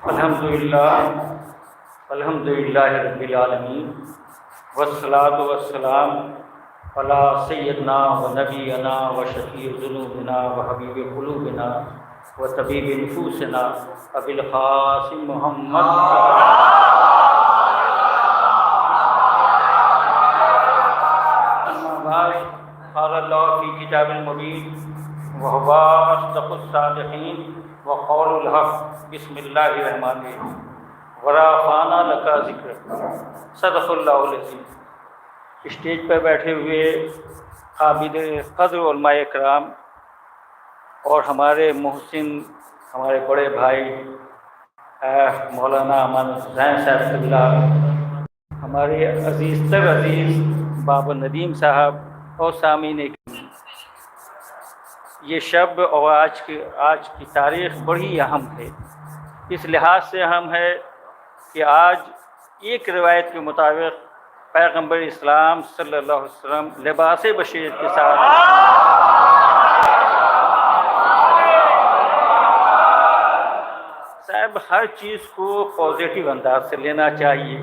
الحمدللہ رب العالمین والصلاۃ والسلام علی سیدنا و نبینا و شفیع ذنوبنا و حبیب قلوبنا و طبیب نفوسنا ابی القاسم محمد اما بعد قال اللہ فی کتاب المبین وهو اصدق الصادقین وقول الحق بسم اللہ الرحمن الرحیم ورفعنا لک ذکرک صدق اللہ العظیم۔ اسٹیج پر بیٹھے ہوئے قابل قدر علماء کرام اور ہمارے محسن ہمارے بڑے بھائی مولانا امان الحسین صاحب قبلہ، ہمارے عزیز تر عزیز بابا ندیم صاحب اور سامعین، یہ شب اور آج کی تاریخ بڑی اہم ہے۔ اس لحاظ سے اہم ہے کہ آج ایک روایت کے مطابق پیغمبر اسلام صلی اللہ علیہ وسلم لباس بشریت کے ساتھ صاحب ہر چیز کو پازیٹیو انداز سے لینا چاہیے۔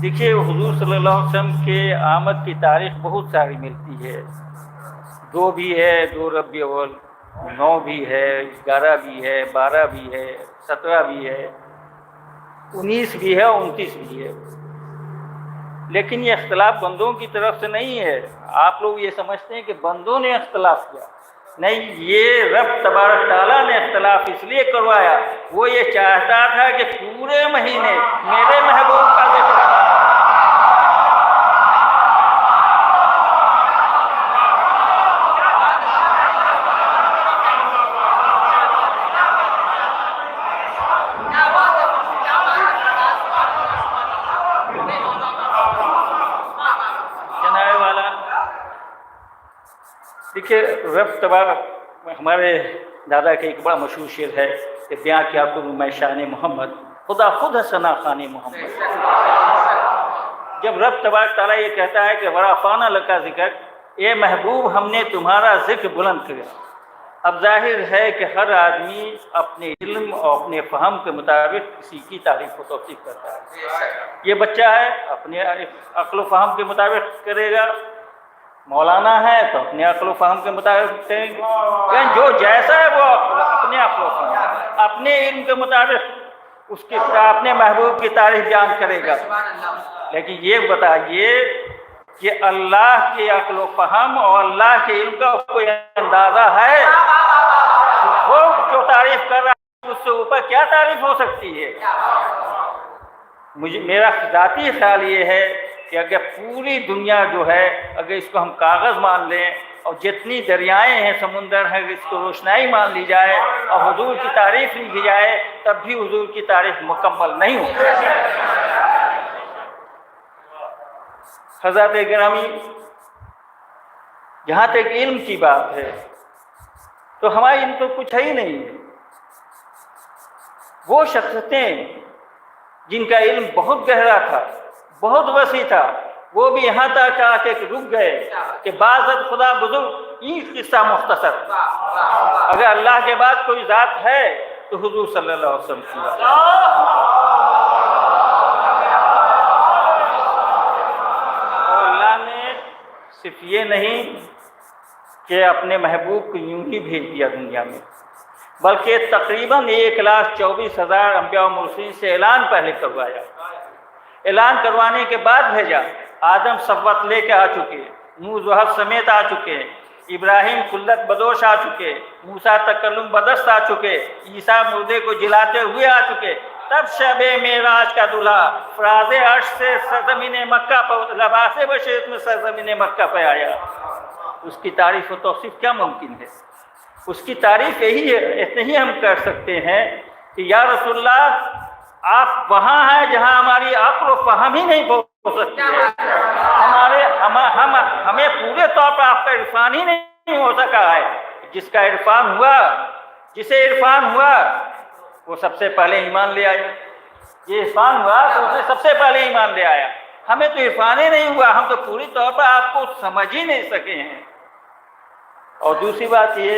دیکھیے، حضور صلی اللہ علیہ وسلم کے آمد کی تاریخ بہت ساری ملتی ہے، 2 بھی ہے، 2 ربیع الاول، 9 بھی ہے، 11 بھی ہے، 12 بھی ہے، 17 بھی ہے، 19 بھی ہے، 29 بھی ہے۔ لیکن یہ اختلاف بندوں کی طرف سے نہیں ہے۔ آپ لوگ یہ سمجھتے ہیں کہ بندوں نے اختلاف کیا، نہیں، یہ رب تبارک تعالیٰ نے اختلاف اس لیے کروایا، وہ یہ چاہتا تھا کہ پورے مہینے میرے محبوب کا ذکر دیکھیے، رب تبارک ہمارے دادا کا ایک بڑا مشہور شعر ہے کہ بیاں کیا کروں میں شان محمد، خدا خود ہے ثنا خوان محمد۔ جب رب تبارک تعالیٰ یہ کہتا ہے کہ ورفعنا لک ذکرک، اے محبوب ہم نے تمہارا ذکر بلند کیا، اب ظاہر ہے کہ ہر آدمی اپنے علم اور اپنے فہم کے مطابق کسی کی تعریف و توصیف کرتا ہے۔ یہ بچہ ہے، اپنے عقل و فہم کے مطابق کرے گا، مولانا ہے تو اپنے عقل و فہم کے مطابق کریں گے، یعنی جو جیسا ہے وہ اپنے عقل و فہم اپنے علم کے مطابق اس کے اپنے محبوب کی تعریف بیان کرے گا۔ لیکن یہ بتائیے کہ اللہ کے عقل و فہم اور اللہ کے علم کا کوئی اندازہ ہے؟ وہ جو تعریف کر رہا ہے اس سے اوپر کیا تعریف ہو سکتی ہے؟ میرا ذاتی خیال یہ ہے کہ اگر پوری دنیا جو ہے، اگر اس کو ہم کاغذ مان لیں اور جتنی دریائیں ہیں، سمندر ہیں، اس کو روشنائی مان لی جائے اور حضور کی تعریف لکھی جائے، تب بھی حضور کی تعریف مکمل نہیں ہوتی۔ حضرات گرامی، جہاں تک علم کی بات ہے تو ہمارے علم تو کچھ ہے ہی نہیں۔ وہ شخصیتیں جن کا علم بہت گہرا تھا، بہت وسیع تھا، وہ بھی یہاں تک آ کے رک گئے کہ بعض خدا بزرگ یہ قصہ مختصر، اگر اللہ کے بعد کوئی ذات ہے تو حضور صلی اللہ علیہ وسلم کی ذات۔ اور اللہ نے صرف یہ نہیں کہ اپنے محبوب کو یوں ہی بھیج دیا دنیا میں، بلکہ تقریباً 1,24,000 انبیاء و مرسلین سے اعلان پہلے کروایا، اعلان کروانے کے بعد بھیجا۔ آدم صفوت لے کے آ چکے، نوح زحل سمیت آ چکے، ابراہیم خلت بدوش آ چکے، موسیٰ تکلم بدست آ چکے، عیسیٰ مردے کو جلاتے ہوئے آ چکے۔ تب شب معراج کا دلہا فراز عرش سے سرزمین مکہ پر، لباس بشریت میں سرزمین مکہ پہ آیا۔ اس کی تعریف و توصیف کیا ممکن ہے؟ اس کی تعریف یہی ہے، اتنے ہی ہم کر سکتے ہیں کہ یا رسول اللہ، آپ وہاں ہیں جہاں ہماری عقل و فہم ہی نہیں پہنچ سکتی ہے، ہمیں پورے طور پر آپ کا عرفان ہی نہیں ہو سکا ہے۔ جس کا عرفان ہوا، جسے عرفان ہوا، وہ سب سے پہلے ایمان لے آیا۔ یہ عرفان ہوا تو اسے سب سے پہلے ایمان لے آیا۔ ہمیں تو عرفان ہی نہیں ہوا، ہم تو پوری طور پر آپ کو سمجھ ہی نہیں سکے ہیں۔ اور دوسری بات یہ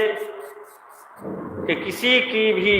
کہ کسی کی بھی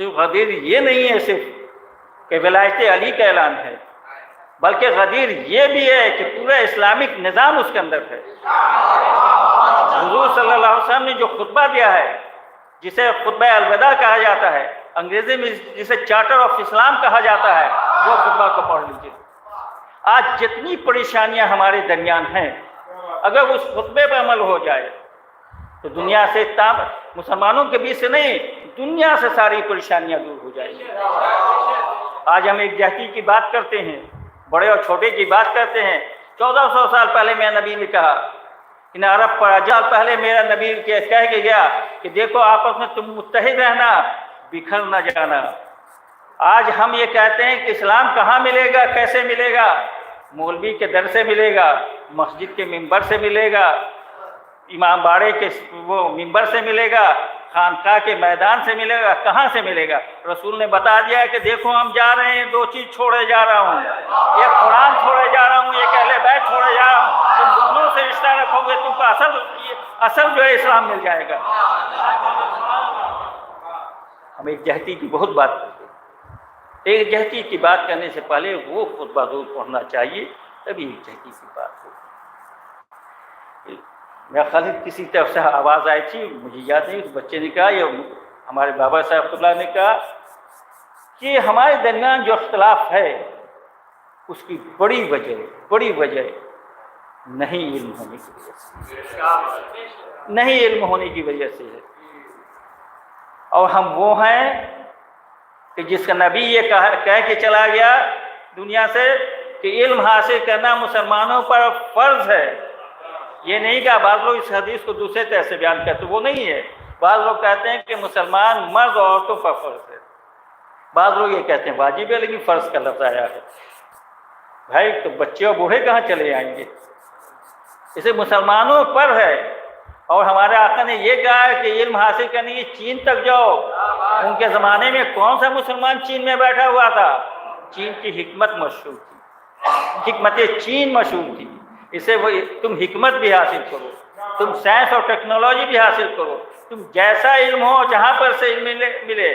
صرف غدیر یہ نہیں ہے صرف کہ ولایت علی کا اعلان ہے، بلکہ غدیر یہ بھی ہے کہ پورا اسلامک نظام اس کے اندر ہے۔ حضور صلی اللہ علیہ وسلم نے جو خطبہ دیا ہے، جسے خطبہ الوداع کہا جاتا ہے، انگریزی میں جسے چارٹر آف اسلام کہا جاتا ہے، وہ خطبہ کو پڑھ لیجیے۔ آج جتنی پریشانیاں ہمارے درمیان ہیں، اگر اس خطبے پر عمل ہو جائے تو دنیا سے مسلمانوں کے بیچ سے نہیں، دنیا سے ساری پریشانیاں دور ہو جائیں گی۔ آج ہم ایک جہتی کی بات کرتے ہیں، بڑے اور چھوٹے کی بات کرتے ہیں۔ 1400 سال پہلے میرے نبی نے کہا، ان عرب پر اجال پہلے میرا نبی کہہ کے گیا کہ دیکھو آپس میں تم متحد رہنا، بکھر نہ جانا۔ آج ہم یہ کہتے ہیں کہ اسلام کہاں ملے گا، کیسے ملے گا؟ مولوی کے در سے ملے گا، مسجد کے ممبر سے ملے گا، امام باڑے کے وہ ممبر سے ملے گا، خانقاہ کے میدان سے ملے گا، کہاں سے ملے گا؟ رسول نے بتا دیا کہ دیکھو ہم جا رہے ہیں، دو چیز چھوڑے جا رہا ہوں، ایک قرآن چھوڑے جا رہا ہوں، ایک اہل بیت چھوڑے جا رہا ہوں۔ تم دونوں سے رشتہ رکھو گے، تم کو اصل جو ہے اسلام مل جائے گا۔ ہم ایک جہتی کی بہت بات کرتے ہیں، ایک جہتی کی بات کرنے سے پہلے وہ خطبہ ضرور پڑھنا چاہیے، تبھی ایک جہتی کی بات ہو۔ میرا خیال کسی طرف سے آواز آئی تھی، مجھے یاد نہیں، اس بچے نے کہا یا ہمارے بابا صاحب اللہ نے کہا کہ ہمارے درمیان جو اختلاف ہے اس کی بڑی وجہ نہیں علم ہونے کی وجہ سے، نہیں علم ہونے کی وجہ سے ہے۔ اور ہم وہ ہیں کہ جس کا نبی یہ کہہ کے چلا گیا دنیا سے کہ علم حاصل کرنا مسلمانوں پر فرض ہے۔ یہ نہیں کہ بعض لوگ اس حدیث کو دوسرے طرح سے بیان کرتے، وہ نہیں ہے۔ بعض لوگ کہتے ہیں کہ مسلمان مرد اور عورتوں پر فرض ہے، بعض لوگ یہ کہتے ہیں واجب ہے، لیکن فرض کا لفظ آیا ہے۔ بھائی تو بچے اور بوڑھے کہاں چلے آئیں گے؟ اسے مسلمانوں پر ہے۔ اور ہمارے آقا نے یہ کہا ہے کہ علم حاصل کرنے کی چین تک جاؤ۔ ان کے زمانے میں کون سا مسلمان چین میں بیٹھا ہوا تھا؟ چین کی حکمت مشہور تھی، حکمت چین مشہور تھی۔ اسے وہ تم حکمت بھی حاصل کرو، تم سائنس اور ٹیکنالوجی بھی حاصل کرو، تم جیسا علم ہو، جہاں پر سے علم ملے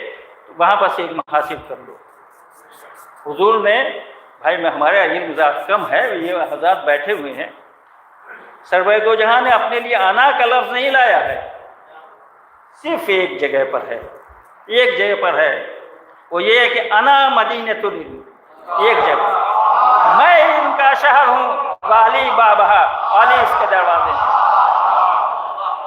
وہاں پر سے علم حاصل کر لو۔ حضور نے، بھائی میں ہمارا علم ذات کم ہے، یہ حضرات بیٹھے ہوئے ہیں، سرور دو جہاں نے اپنے لیے انا کا لفظ نہیں لایا ہے، صرف ایک جگہ پر ہے، ایک جگہ پر ہے، وہ یہ ہے کہ انا مدینۃ العلم، ایک جگہ، میں علم کا شہر ہوں، علی بابہ، علی اس کے دروازے ہیں۔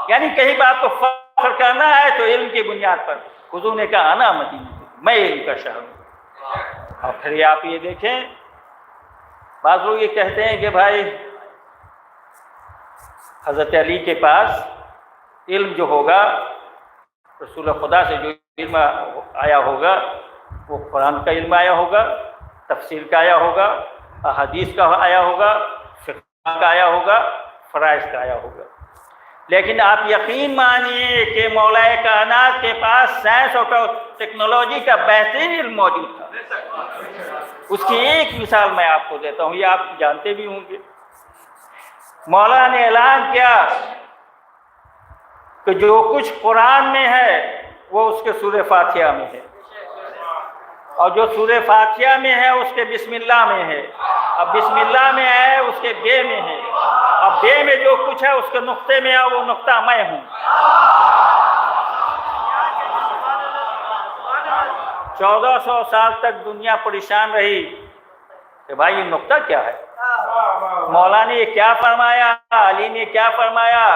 یعنی کہیں بات کو فخر کرنا ہے تو علم کی بنیاد پر۔ حضور نے کہا انا مدینہ، میں علم کا شہر ہوں۔ اور پھر آپ یہ دیکھیں، بعض لوگ یہ کہتے ہیں کہ بھائی حضرت علی کے پاس علم جو ہوگا، رسول خدا سے جو علم آیا ہوگا، وہ قرآن کا علم آیا ہوگا، تفسیر کا آیا ہوگا، احادیث کا آیا ہوگا، فقہ کا آیا ہوگا، فرائض کا آیا ہوگا۔ لیکن آپ یقین مانیے کہ مولا کائنات کے پاس سائنس اور ٹیکنالوجی کا بہترین علم موجود تھا۔ اس کی ایک مثال میں آپ کو دیتا ہوں، یہ آپ جانتے بھی ہوں گے۔ مولا نے اعلان کیا کہ جو کچھ قرآن میں ہے وہ اس کے سورہ فاتحہ میں ہے، اور جو سورہ فاتحہ میں ہے اس کے بسم اللہ میں ہے، اب بسم اللہ میں ہے اس کے بے میں ہے، اب بے میں جو کچھ ہے اس کے نقطے میں ہے، وہ نقطہ میں ہوں۔ 1400 سال تک دنیا پریشان رہی کہ بھائی یہ نقطہ کیا ہے؟ مولا نے یہ کیا فرمایا، علی نے کیا فرمایا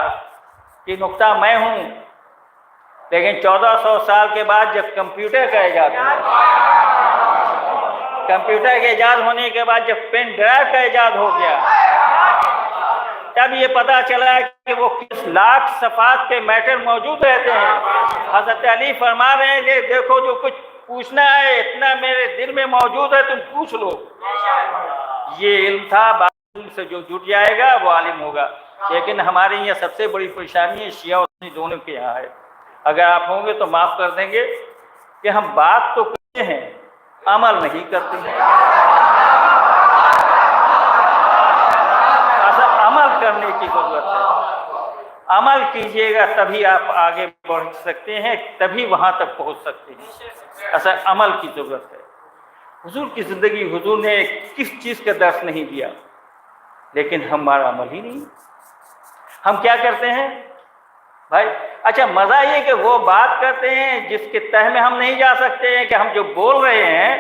کہ نقطہ میں ہوں۔ لیکن 1400 سال کے بعد جب کمپیوٹر کا ایجاد ہوا، کمپیوٹر کے ایجاد ہونے کے بعد جب پین ڈرائیو کا ایجاد ہو گیا، تب یہ پتا چلا کہ وہ کس لاکھ صفحات کے میٹر موجود رہتے ہیں۔ حضرت علی فرما رہے ہیں کہ دیکھو جو کچھ پوچھنا ہے اتنا میرے دل میں موجود ہے، تم پوچھ لو۔ یہ علم تھا، علم سے جو جٹ جائے گا وہ عالم ہوگا۔ لیکن ہمارے یہاں سب سے بڑی پریشانی شیعہ اور سنی دونوں کے یہاں ہے۔ اگر آپ ہوں گے تو معاف کر دیں گے کہ ہم بات تو کرتے ہیں، عمل نہیں کرتے ہیں۔ اصل عمل کرنے کی ضرورت ہے۔ عمل کیجیے گا تبھی آپ آگے بڑھ سکتے ہیں، تبھی وہاں تک پہنچ سکتے ہیں۔ اصل عمل کی ضرورت ہے۔ حضور کی زندگی، حضور نے کس چیز کا درس نہیں دیا، لیکن ہمارا عمل ہی نہیں۔ ہم کیا کرتے ہیں بھائی؟ اچھا مزہ یہ کہ وہ بات کرتے ہیں جس کے تہ میں ہم نہیں جا سکتے ہیں کہ ہم جو بول رہے ہیں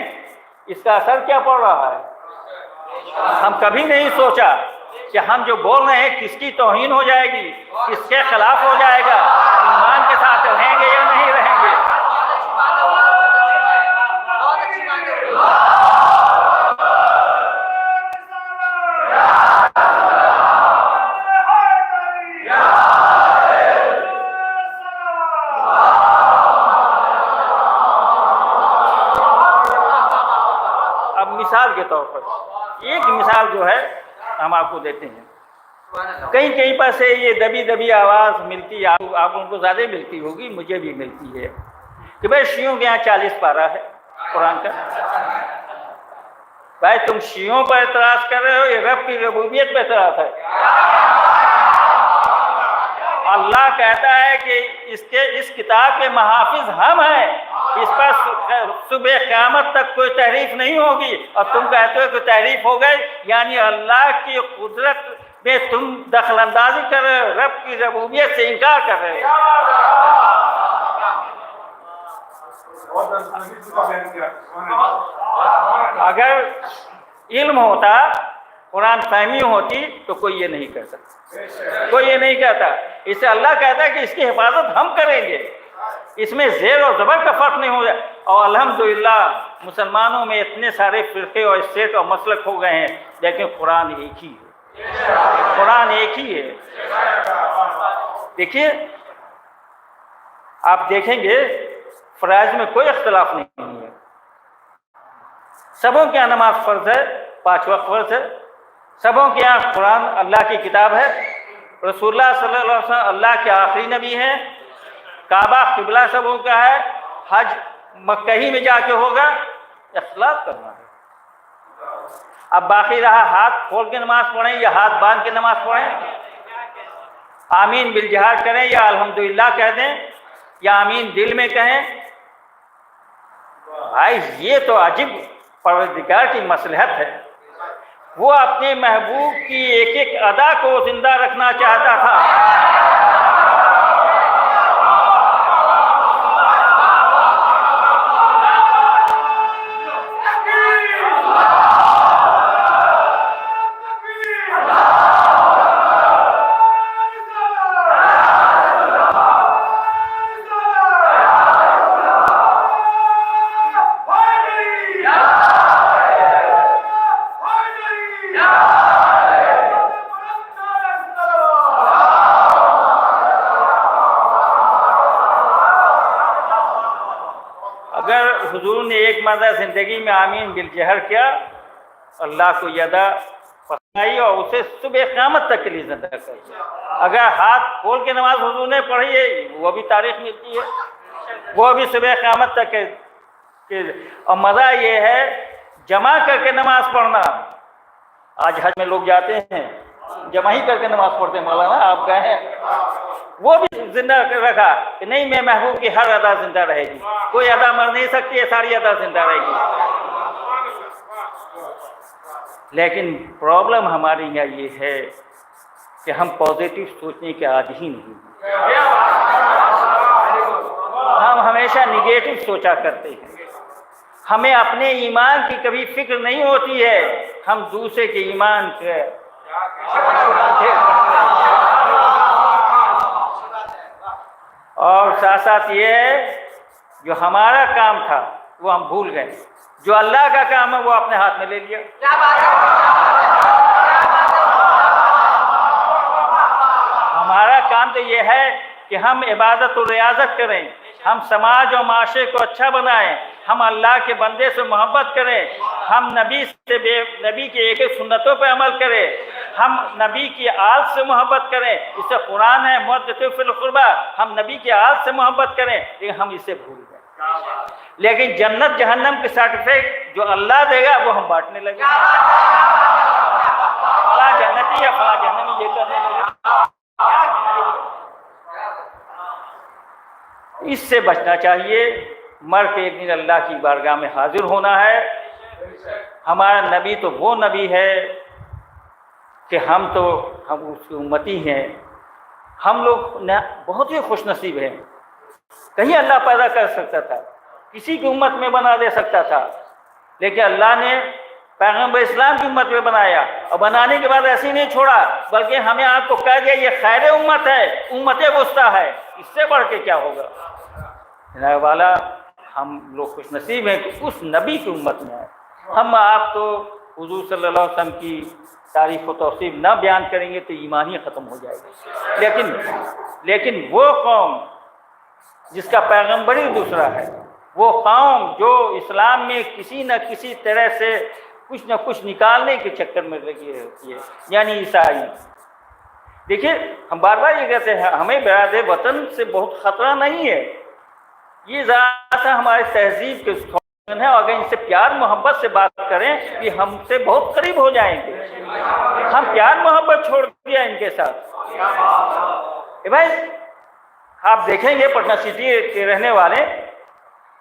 اس کا اثر کیا پڑ رہا ہے۔ ہم کبھی نہیں سوچا کہ ہم جو بول رہے ہیں کس کی توہین ہو جائے گی، کس کے خلاف ہو جائے گا، ایمان کے ساتھ رہیں گے یا نہیں رہیں گے۔ اب مثال کے طور پر ایک مثال جو ہے ہم آپ کو دیتے ہیں، کہیں پر سے یہ دبی دبی آواز ملتی، آپ ان کو زیادہ ملتی ہوگی، مجھے بھی ملتی ہے کہ بھائی شیعوں کے یہاں 40 پارہ ہے قرآن کا۔ بھائی تم شیعوں پر اعتراض کر رہے ہو، یہ رب کی ربوبیت پہ اعتراض ہے۔ اللہ کہتا ہے کہ اس کتاب کے محافظ ہم ہیں، اس پر صبح قیامت تک کوئی تحریف نہیں ہوگی، اور تم کہتے ہو کہ تحریف ہو گئی، یعنی اللہ کی قدرت میں تم دخل اندازی کر رہے ہو، رب کی ربوبیت سے انکار کر رہے ہو۔ اگر علم ہوتا، قرآن فہمی ہوتی تو کوئی یہ نہیں کہتا، کوئی یہ نہیں کہتا۔ اس سے اللہ کہتا ہے کہ اس کی حفاظت ہم کریں گے، اس میں زیر اور زبر کا فرق نہیں ہو جائے۔ اور الحمدللہ مسلمانوں میں اتنے سارے فرقے اور اسٹیٹ اور مسلک ہو گئے ہیں، لیکن قرآن ایک ہی ہے، قرآن ایک ہی ہے۔ دیکھیے آپ دیکھیں گے فرائض میں کوئی اختلاف نہیں ہے، سبوں کے یہاں نماز فرض ہے، 5 وقت فرض ہے، سبوں کے یہاں قرآن اللہ کی کتاب ہے، رسول اللہ صلی اللہ علیہ وسلم اللہ کے آخری نبی ہیں، کعبہ قبلہ سبوں کا ہے، حج مکہ ہی میں جا کے ہوگا، اختلاف کرنا ہے۔ اب باقی رہا ہاتھ کھول کے نماز پڑھیں یا ہاتھ باندھ کے نماز پڑھیں، آمین بالجہار کریں یا الحمدللہ کہہ دیں یا آمین دل میں کہیں۔ بھائی یہ تو عجیب پروردگار کی مصلحت ہے، وہ اپنے محبوب کی ایک ایک ادا کو زندہ رکھنا چاہتا تھا۔ اگر حضور نے ایک مرتبہ زندگی میں آمین بالجہر کیا، اللہ کو یہ ادا فرمائی اور اسے صبح قیامت تک کے لیے زندہ کر دیا۔ اگر ہاتھ کھول کے نماز حضور نے پڑھی ہے، وہ بھی تاریخ ملتی ہے، وہ بھی صبح قیامت تک کے۔ اور مزہ یہ ہے جمع کر کے نماز پڑھنا۔ آج حج میں لوگ جاتے ہیں جمع ہی کر کے نماز پڑھتے ہیں، مولانا آپ گئے ہیں، وہ بھی زندہ رکھا کہ نہیں میں محبوب کی ہر ادا زندہ رہے گی، کوئی ادا مر نہیں سکتی ہے، ساری ادا زندہ رہے گی۔ لیکن پرابلم ہماری یہاں یہ ہے کہ ہم پازیٹیو سوچنے کے عادی ہی نہیں ہیں، ہم ہمیشہ نگیٹو سوچا کرتے ہیں، ہمیں اپنے ایمان کی کبھی فکر نہیں ہوتی ہے، ہم دوسرے کے ایمان کے اور ساتھ ساتھ یہ ہے جو ہمارا کام تھا وہ ہم بھول گئے، جو اللہ کا کام ہے وہ اپنے ہاتھ میں لے لیا۔ ہمارا کام تو یہ ہے کہ ہم عبادت و ریاضت کریں، ہم سماج اور معاشرے کو اچھا بنائیں، ہم اللہ کے بندے سے محبت کریں، ہم نبی کی ایک ایک سنتوں پہ عمل کریں، ہم نبی کی آل سے محبت کریں، اس سے قرآن ہے مودۃ فی القربیٰ، ہم نبی کی آل سے محبت کریں، لیکن ہم اسے بھول گئے۔ لیکن جنت جہنم کے سرٹیفکیٹ جو اللہ دے گا وہ ہم بانٹنے لگے، فلاں جنتی یا فلاں جہنمی یہ کرنے لگے۔ اس سے بچنا چاہیے. مر کے ایک دن اللہ کی بارگاہ میں حاضر ہونا ہے. ہمارا نبی تو وہ نبی ہے کہ ہم اس کی امتی ہیں. ہم لوگ بہت ہی خوش نصیب ہیں. کہیں اللہ پیدا کر سکتا تھا, کسی کی امت میں بنا دے سکتا تھا, لیکن اللہ نے پیغمبر اسلام کی امت میں بنایا, اور بنانے کے بعد ایسے ہی نہیں چھوڑا, بلکہ ہمیں آپ کو کہہ دیا یہ خیر امت ہے, امت وسطیٰ ہے. اس سے بڑھ کے کیا ہوگا جناب والا. ہم لوگ خوش نصیب ہیں کہ اس نبی کی امت میں ہیں. ہم آپ تو حضور صلی اللہ علیہ وسلم کی تعریف و توصیف نہ بیان کریں گے تو ایمان ہی ختم ہو جائے گا. لیکن وہ قوم جس کا پیغمبر ہی دوسرا ہے, وہ قوم جو اسلام میں کسی نہ کسی طرح سے کچھ نہ کچھ نکالنے کے چکر میں لگی ہوتی ہے, یعنی عیسائی. دیکھیے ہم بار بار یہ کہتے ہیں ہمیں برادر وطن سے بہت خطرہ نہیں ہے. یہ ذات ہمارے تہذیب کے ہے, اور اگر ان سے پیار محبت سے بات کریں کہ ہم سے بہت قریب ہو جائیں گے. ہم پیار محبت چھوڑ دیا ان کے ساتھ. بھائی آپ دیکھیں گے پٹنہ سٹی کے رہنے والے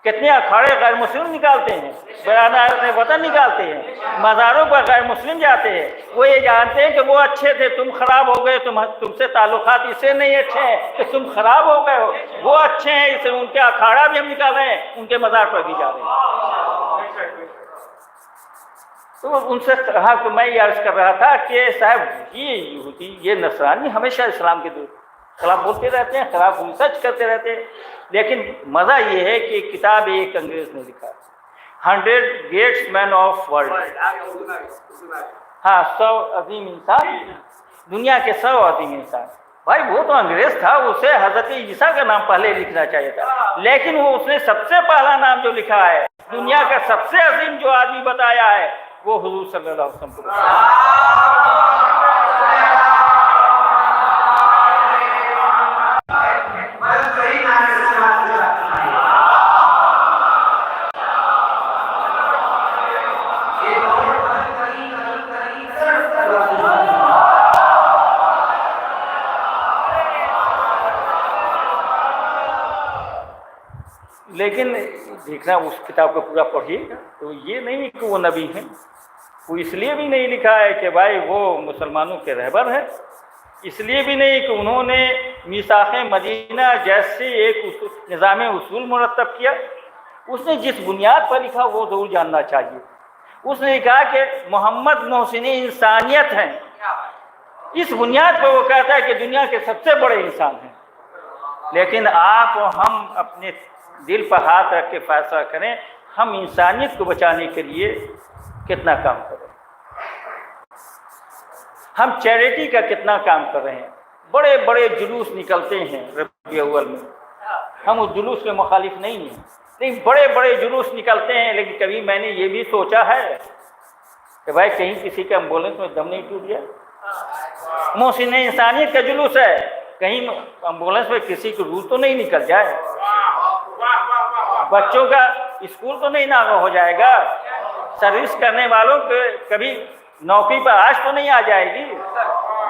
کتنے اکھاڑے غیر مسلم نکالتے ہیں, برادران وطن نکالتے ہیں, مزاروں پر غیر مسلم جاتے ہیں. وہ یہ جانتے ہیں کہ وہ اچھے تھے, تم خراب ہو گئے, تم سے تعلقات اس سے نہیں اچھے ہیں کہ تم خراب ہو گئے ہو. وہ اچھے ہیں, اس ان کے اکھاڑا بھی ہم نکال رہے ہیں, ان کے مزار پر بھی جا رہے ہیں. تو ان سے کہا کہ میں یہ عرض کر رہا تھا کہ صاحب یہ یہودی یہ نصرانی ہمیشہ اسلام کے خلاف بولتے رہتے ہیں, خلاف ریسرچ کرتے رہتے ہیں. لیکن مزہ یہ ہے کہ کتاب ایک انگریز نے لکھا, 100 گریٹس مین آف ورلڈ. ہاں 100 عظیم انسان, دنیا کے 100 عظیم انسان. بھائی وہ تو انگریز تھا, اسے حضرت عیسیٰ کا نام پہلے لکھنا چاہیے تھا, لیکن وہ اس نے سب سے پہلا نام جو لکھا ہے, دنیا کا سب سے عظیم جو آدمی بتایا ہے, وہ حضور صلی اللہ علیہ وسلم کو. لیکن دیکھنا اس کتاب کو پورا پڑھیے گا تو یہ نہیں کہ وہ نبی ہیں. وہ اس لیے بھی نہیں لکھا ہے کہ بھائی وہ مسلمانوں کے رہبر ہیں, اس لیے بھی نہیں کہ انہوں نے میثاق مدینہ جیسے ایک نظام اصول مرتب کیا. اس نے جس بنیاد پر لکھا وہ ضرور جاننا چاہیے. اس نے کہا کہ محمد محسن انسانیت ہیں, اس بنیاد پر وہ کہتا ہے کہ دنیا کے سب سے بڑے انسان ہیں. لیکن آپ اور ہم اپنے دل پر ہاتھ رکھ کے فیصلہ کریں ہم انسانیت کو بچانے کے لیے کتنا کام کر رہے ہیں, ہم چیریٹی کا کتنا کام کر رہے ہیں. بڑے بڑے جلوس نکلتے ہیں ربیع اول میں, ہم اس جلوس کے مخالف نہیں ہیں, لیکن بڑے بڑے جلوس نکلتے ہیں. لیکن کبھی میں نے یہ بھی سوچا ہے کہ بھائی کہیں کسی کا ایمبولینس میں دم نہیں ٹوٹ گیا. محسن انسانیت کا جلوس ہے, کہیں ایمبولینس میں کسی کی روح تو نہیں نکل جائے, بچوں کا اسکول تو نہیں ناغہ ہو جائے گا, سروس کرنے والوں کے کبھی نوکری پر آج تو نہیں آ جائے گی.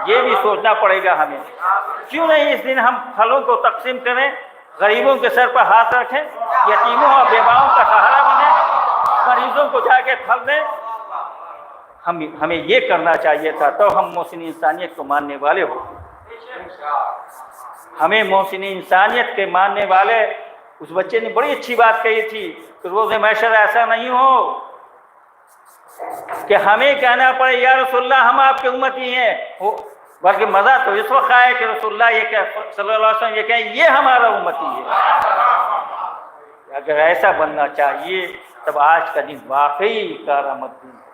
یہ بھی سوچنا پڑے گا ہمیں. کیوں نہیں اس دن ہم پھلوں کو تقسیم کریں, غریبوں کے سر پر ہاتھ رکھیں, یتیموں اور بیواؤں کا سہارا بنیں, مریضوں کو جا کے پھل دیں. ہمیں یہ کرنا چاہیے تھا, تو ہم محسن انسانیت کو ماننے والے ہو. ہمیں محسن انسانیت کے ماننے والے. اس بچے نے بڑی اچھی بات کہی تھی کہ روز محشر ایسا نہیں ہو کہ ہمیں کہنا پڑے یا رسول اللہ ہم آپ کے امتی ہیں, بلکہ مزہ تو اس وقت آئے کہ رسول اللہ یہ صلی اللہ علیہ وسلم یہ کہیں یہ ہمارا امتی ہے. اگر ایسا بننا چاہیے تب آج کا دن واقعی کارآمد دن ہے.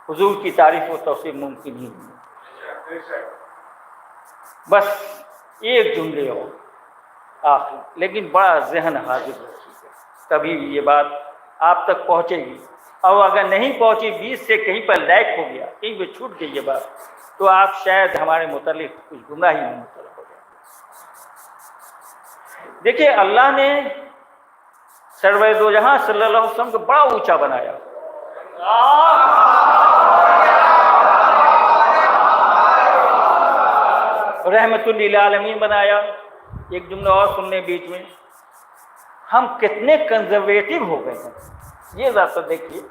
حضور کی تعریف و توصیف ممکن ہی نہیں. بس ایک جملے ہو آخر, لیکن بڑا ذہن حاضر رکھیے, تبھی یہ بات آپ تک پہنچے گی. اور اگر نہیں پہنچی, 20 سے کہیں پر لیک ہو گیا, کہیں پہ چھوٹ گئی یہ بات, تو آپ شاید ہمارے متعلق کچھ گمراہی میں مبتلا ہو جائیں. دیکھیے اللہ نے سرور دو جہاں صلی اللہ علیہ وسلم کو بڑا اونچا بنایا. رحمت للعالمین بنایا. ایک جملہ اور سننے بیچ میں, ہم کتنے کنزرویٹو ہو گئے ہیں، یہ ذرا تو دیکھیے،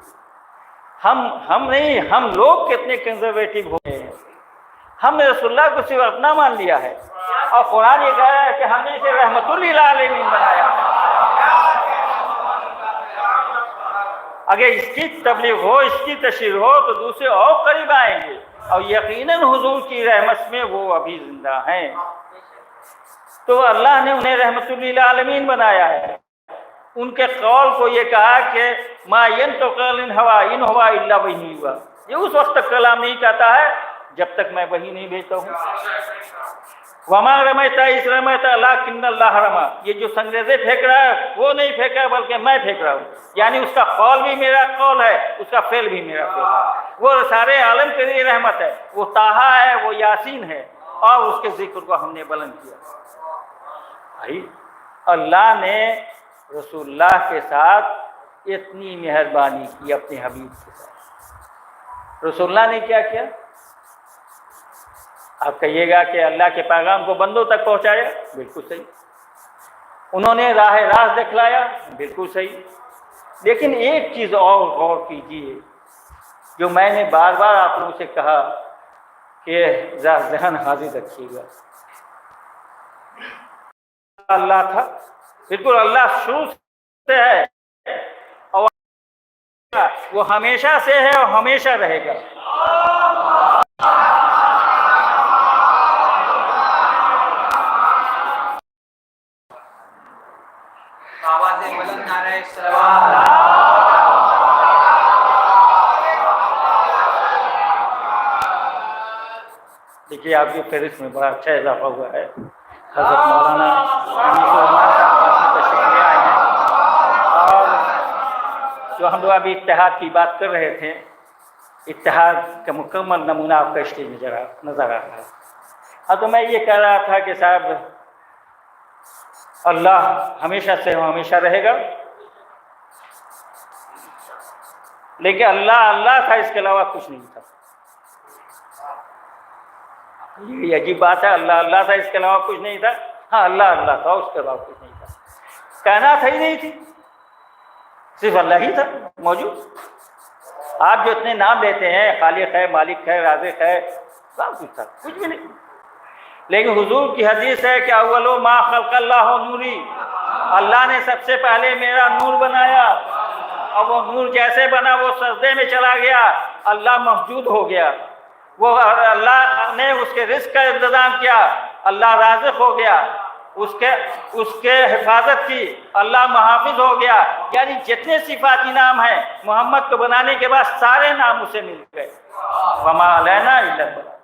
ہم نہیں، ہم لوگ کتنے کنزرویٹو ہو گئے ہیں۔ ہم نے رسول اللہ کو صرف اپنا مان لیا ہے، اور قرآن یہ کہہ رہا ہے کہ ہم نے اسے رحمت للعالمین بنایا ہے۔ اگر اس کی تبلیغ ہو، اس کی تشہیر ہو تو دوسرے اور قریب آئیں گے، اور یقیناً حضور کی رحمت میں وہ ابھی زندہ ہیں۔ تو اللہ نے انہیں رحمت للعالمین بنایا ہے۔ ان کے قول کو یہ کہا کہ ما ینطق عن الہوی ان ہوا الا وحی یوحی، یہ اس وقت تک کلام نہیں کہتا ہے جب تک میں وحی نہیں بھیجتا ہوں۔ وما رمیت اذ رمیت ولکن اللہ رمی، یہ جو سنگریزے پھینک رہا ہے وہ نہیں پھینکا بلکہ میں پھینک رہا ہوں، یعنی اس کا قول بھی میرا قول ہے، اس کا فعل بھی میرا فعل ہے۔ وہ سارے عالم کے لیے رحمت ہے، وہ طٰہٰ ہے، وہ یاسین ہے، اور اس کے ذکر کو ہم نے بلند کیا۔ اللہ نے رسول اللہ کے ساتھ اتنی مہربانی کی، اپنے حبیب کے ساتھ۔ رسول اللہ نے کیا کیا؟ آپ کہیے گا کہ اللہ کے پیغام کو بندوں تک پہنچایا، بالکل صحیح۔ انہوں نے راہ راست دکھلایا، بالکل صحیح۔ لیکن ایک چیز اور غور کیجیے، جو میں نے بار بار آپ لوگوں سے کہا کہ ذہن حاضر رکھیے گا۔ اللہ تھا، بالکل اللہ شروع سے ہے، اور وہ ہمیشہ سے ہے اور ہمیشہ رہے گا۔ دیکھیے آپ کی فہرست میں بڑا اچھا اضافہ ہوا ہے۔ حضرت مولانا صاحب تشریف لے آئے ہیں، اور جو ہم لوگ ابھی اتحاد کی بات کر رہے تھے، اتحاد کا مکمل نمونہ آپ کا اسٹیج میں نظر آ رہا ہے۔ ہاں، تو میں یہ کہہ رہا تھا کہ صاحب اللہ ہمیشہ سے ہمیشہ رہے گا، لیکن اللہ تھا، اس کے علاوہ کچھ نہیں تھا۔ یہ عجیب بات ہے، اللہ تھا، اس کے علاوہ کچھ نہیں تھا۔ ہاں، اللہ تھا، اس کے علاوہ کچھ نہیں تھا۔ کائنات ہی نہیں تھی، صرف اللہ ہی تھا موجود۔ آپ جو اتنے نام لیتے ہیں، خالق ہے، مالک ہے، رازق ہے، سب کچھ تھا، کچھ بھی نہیں۔ لیکن حضور کی حدیث ہے کہ اول ما خلق اللہ نوری، اللہ نے سب سے پہلے میرا نور بنایا، اور وہ نور جیسے بنا وہ سجدے میں چلا گیا، اللہ موجود ہو گیا۔ وہ اللہ نے اس کے رزق کا انتظام کیا، اللہ رازق ہو گیا، اس کے حفاظت کی، اللہ محافظ ہو گیا۔ یعنی جتنے صفاتی نام ہیں محمد کو بنانے کے بعد سارے نام اسے مل گئے۔ وما علینا الا البلاغ۔